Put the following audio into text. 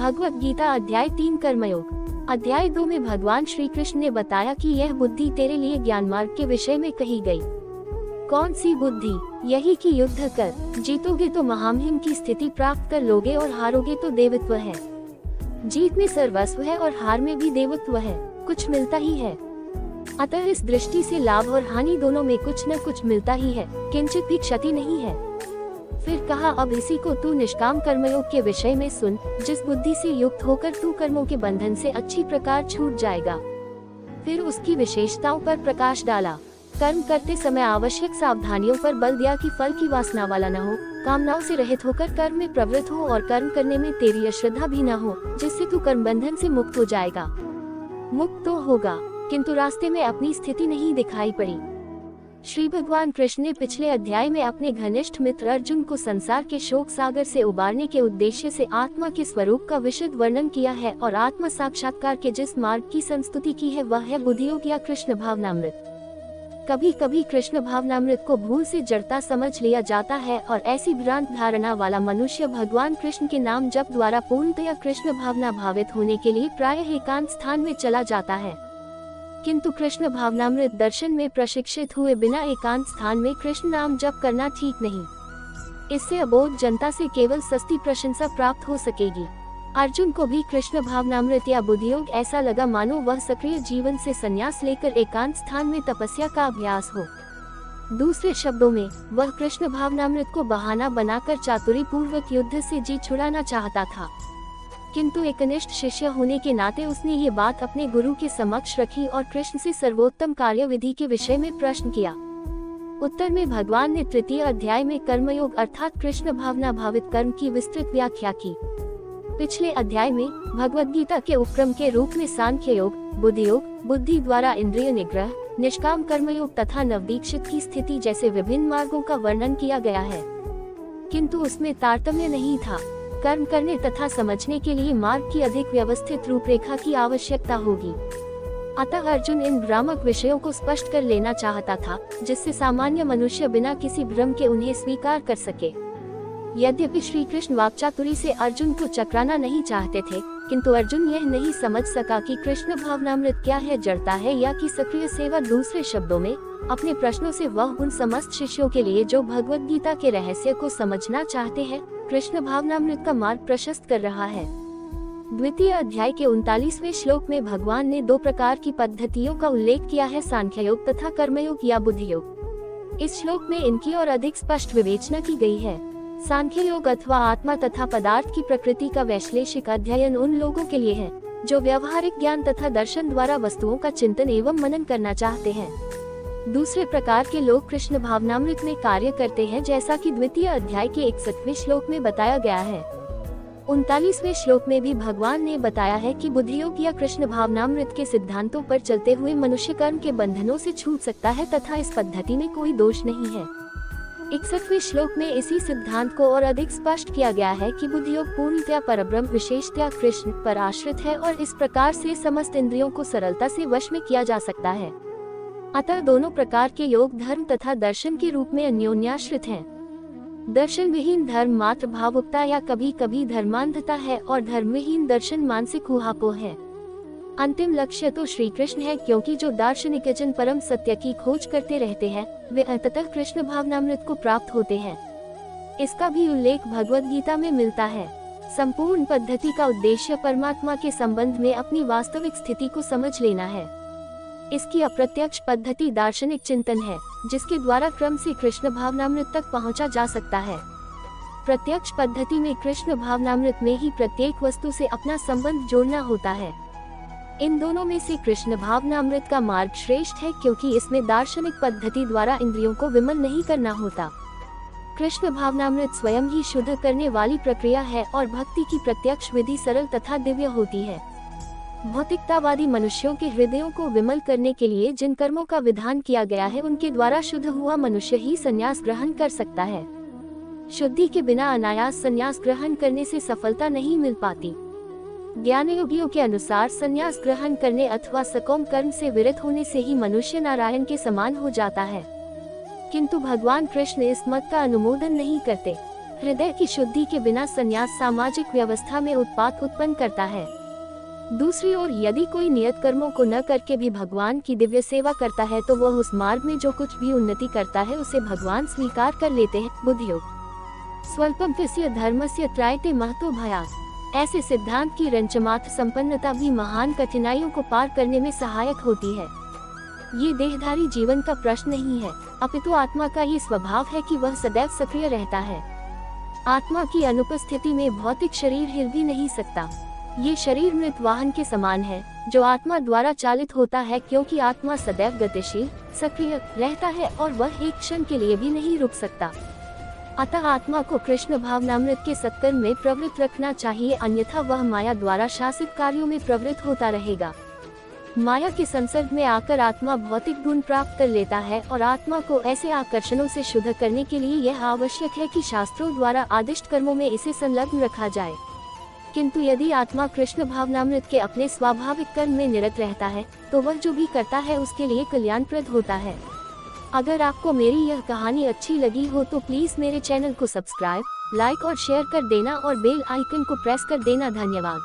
भगवत गीता अध्याय 3 कर्मयोग। अध्याय 2 में भगवान श्री कृष्ण ने बताया कि यह बुद्धि तेरे लिए ज्ञान मार्ग के विषय में कही गई। कौन सी बुद्धि? यही कि युद्ध कर, जीतोगे तो महामहिम की स्थिति प्राप्त कर लोगे और हारोगे तो देवत्व है। जीत में सर्वस्व है और हार में भी देवत्व है, कुछ मिलता ही है। अतः इस दृष्टि से लाभ और हानि दोनों में कुछ न कुछ मिलता ही है, किंचित भी क्षति नहीं है। फिर कहा, अब इसी को तू निष्काम कर्मयोग के विषय में सुन, जिस बुद्धि से युक्त होकर तू कर्मों के बंधन से अच्छी प्रकार छूट जाएगा। फिर उसकी विशेषताओं पर प्रकाश डाला। कर्म करते समय आवश्यक सावधानियों पर बल दिया कि फल की वासना वाला न हो, कामनाओं से रहित होकर कर्म में प्रवृत्त हो और कर्म करने में तेरी अश्रद्धा भी न हो, जिससे तू कर्म बंधन से मुक्त हो जाएगा। मुक्त तो होगा, किंतु रास्ते में अपनी स्थिति नहीं दिखाई पड़ी। श्री भगवान कृष्ण ने पिछले अध्याय में अपने घनिष्ठ मित्र अर्जुन को संसार के शोक सागर से उबारने के उद्देश्य से आत्मा के स्वरूप का विशद वर्णन किया है और आत्म साक्षात्कार के जिस मार्ग की संस्तुति की है वह है बुद्धियोग या कृष्ण भावनामृत। कभी कभी कृष्ण भावनामृत को भूल से जड़ता समझ लिया जाता है और ऐसी भ्रांत धारणा वाला मनुष्य भगवान कृष्ण के नाम जप द्वारा पूर्णतया कृष्ण भावना भावित होने के लिए प्रायः एकांत स्थान में चला जाता है। किंतु कृष्ण भावनामृत दर्शन में प्रशिक्षित हुए बिना एकांत स्थान में कृष्ण नाम जप करना ठीक नहीं। इससे अबोध जनता से केवल सस्ती प्रशंसा प्राप्त हो सकेगी। अर्जुन को भी कृष्ण भावनामृत या बुद्धियोग ऐसा लगा मानो वह सक्रिय जीवन से संन्यास लेकर एकांत स्थान में तपस्या का अभ्यास हो। दूसरे शब्दों में, वह कृष्ण भावनामृत को बहाना बनाकर चातुरी पूर्वक युद्ध से जी छुड़ाना चाहता था। किंतु एकनिष्ठ शिष्य होने के नाते उसने ये बात अपने गुरु के समक्ष रखी और कृष्ण से सर्वोत्तम कार्य विधि के विषय में प्रश्न किया। उत्तर में भगवान ने तृतीय अध्याय में कर्मयोग अर्थात कृष्ण भावना भावित कर्म की विस्तृत व्याख्या की। पिछले अध्याय में भगवद गीता के उपक्रम के रूप में सांख्य योग, बुद्धियोग, बुद्धि द्वारा इंद्रिय निग्रह, निष्काम कर्मयोग तथा नवदीक्षित की स्थिति जैसे विभिन्न मार्गों का वर्णन किया गया है। किंतु उसमें तारतम्य नहीं था। कर्म करने तथा समझने के लिए मार्ग की अधिक व्यवस्थित रूपरेखा की आवश्यकता होगी। अतः अर्जुन इन भ्रामक विषयों को स्पष्ट कर लेना चाहता था, जिससे सामान्य मनुष्य बिना किसी भ्रम के उन्हें स्वीकार कर सके। यद्यपि श्री कृष्ण वाक्चातुरी से अर्जुन को चकराना नहीं चाहते थे, किंतु अर्जुन यह नहीं समझ सका कि कृष्ण भावनामृत क्या है, जड़ता है या कि सक्रिय सेवा। दूसरे शब्दों में, अपने प्रश्नों से वह उन समस्त शिष्यों के लिए जो भगवद गीता के रहस्य को समझना चाहते हैं, कृष्ण भावनामृत का मार्ग प्रशस्त कर रहा है। द्वितीय अध्याय के 39वें श्लोक में भगवान ने दो प्रकार की पद्धतियों का उल्लेख किया है, सांख्ययोग तथा कर्मयोग या बुद्धियोग। इस श्लोक में इनकी और अधिक स्पष्ट विवेचना की गई है। सांख्य योग अथवा आत्मा तथा पदार्थ की प्रकृति का वैश्लेषिक अध्ययन उन लोगों के लिए है जो व्यवहारिक ज्ञान तथा दर्शन द्वारा वस्तुओं का चिंतन एवं मनन करना चाहते हैं। दूसरे प्रकार के लोग कृष्ण भावनामृत में कार्य करते हैं, जैसा कि द्वितीय अध्याय के 61वें श्लोक में बताया गया है। 39वें श्लोक में भी भगवान ने बताया है कि बुद्धियोग या कृष्ण भावनामृत के सिद्धांतों पर चलते हुए मनुष्य कर्म के बंधनों से छूट सकता है तथा इस पद्धति में कोई दोष नहीं है। 61वें श्लोक में इसी सिद्धांत को और अधिक स्पष्ट किया गया है कि बुद्धियोग पूर्णतया परब्रह्म विशेषतया कृष्ण पर आश्रित है और इस प्रकार से समस्त इंद्रियों को सरलता से वश में किया जा सकता है। अतः दोनों प्रकार के योग धर्म तथा दर्शन के रूप में अन्योन्याश्रित हैं। दर्शन विहीन धर्म मात्र भावुकता या कभी कभी धर्मांधता है और धर्म विहीन दर्शन मानसिक ऊहापोह है। अंतिम लक्ष्य तो श्री कृष्ण है, क्योंकि जो दार्शनिक जन परम सत्य की खोज करते रहते हैं वे अंततः कृष्ण भावनामृत को प्राप्त होते हैं। इसका भी उल्लेख भगवद गीता में मिलता है। संपूर्ण पद्धति का उद्देश्य परमात्मा के संबंध में अपनी वास्तविक स्थिति को समझ लेना है। इसकी अप्रत्यक्ष पद्धति दार्शनिक चिंतन है, जिसके द्वारा क्रम से कृष्ण भावनामृत तक पहुंचा जा सकता है। प्रत्यक्ष पद्धति में कृष्ण भावनामृत में ही प्रत्येक वस्तु से अपना संबंध जोड़ना होता है। इन दोनों में से कृष्ण भावनामृत का मार्ग श्रेष्ठ है, क्योंकि इसमें दार्शनिक पद्धति द्वारा इंद्रियों को विमल नहीं करना होता। कृष्ण भावनामृत स्वयं ही शुद्ध करने वाली प्रक्रिया है और भक्ति की प्रत्यक्ष विधि सरल तथा दिव्य होती है। भौतिकतावादी मनुष्यों के हृदयों को विमल करने के लिए जिन कर्मों का विधान किया गया है, उनके द्वारा शुद्ध हुआ मनुष्य ही संन्यास ग्रहण कर सकता है। शुद्धि के बिना अनायास संन्यास ग्रहण करने से सफलता नहीं मिल पाती। ज्ञानयोगियों के अनुसार संन्यास ग्रहण करने अथवा सकोम कर्म से विरत होने से ही मनुष्य नारायण के समान हो जाता है। किंतु भगवान कृष्ण इस मत का अनुमोदन नहीं करते। हृदय की शुद्धि के बिना संन्यास सामाजिक व्यवस्था में उत्पात उत्पन्न करता है। दूसरी ओर यदि कोई नियत कर्मों को न करके भी भगवान की दिव्य सेवा करता है तो वह उस मार्ग में जो कुछ भी उन्नति करता है उसे भगवान स्वीकार कर लेते हैं। बुद्धियोग स्वल्पम तस्य धर्मस्य त्रायते महतो भयात्। ऐसे सिद्धांत की रंचमात्र संपन्नता भी महान कठिनाइयों को पार करने में सहायक होती है। ये देहधारी जीवन का प्रश्न नहीं है, अपितु आत्मा का ये स्वभाव है कि वह सदैव सक्रिय रहता है। आत्मा की अनुपस्थिति में भौतिक शरीर हिल भी नहीं सकता। ये शरीर मृत वाहन के समान है जो आत्मा द्वारा चालित होता है, क्योंकि आत्मा सदैव गतिशील सक्रिय रहता है और वह एक क्षण के लिए भी नहीं रुक सकता। अतः आत्मा को कृष्ण भावनामृत के सत्कर्म में प्रवृत्त रखना चाहिए, अन्यथा वह माया द्वारा शासित कार्यों में प्रवृत्त होता रहेगा। माया के संसर्ग में आकर आत्मा भौतिक गुण प्राप्त कर लेता है और आत्मा को ऐसे आकर्षणों से शुद्ध करने के लिए यह आवश्यक है कि शास्त्रों द्वारा आदिष्ट कर्मों में इसे संलग्न रखा जाए। किंतु यदि आत्मा कृष्ण भावनामृत के अपने स्वाभाविक कर्म में निरत रहता है तो वह जो भी करता है उसके लिए कल्याणप्रद होता है। अगर आपको मेरी यह कहानी अच्छी लगी हो तो प्लीज मेरे चैनल को सब्सक्राइब, लाइक और शेयर कर देना और बेल आइकन को प्रेस कर देना। धन्यवाद।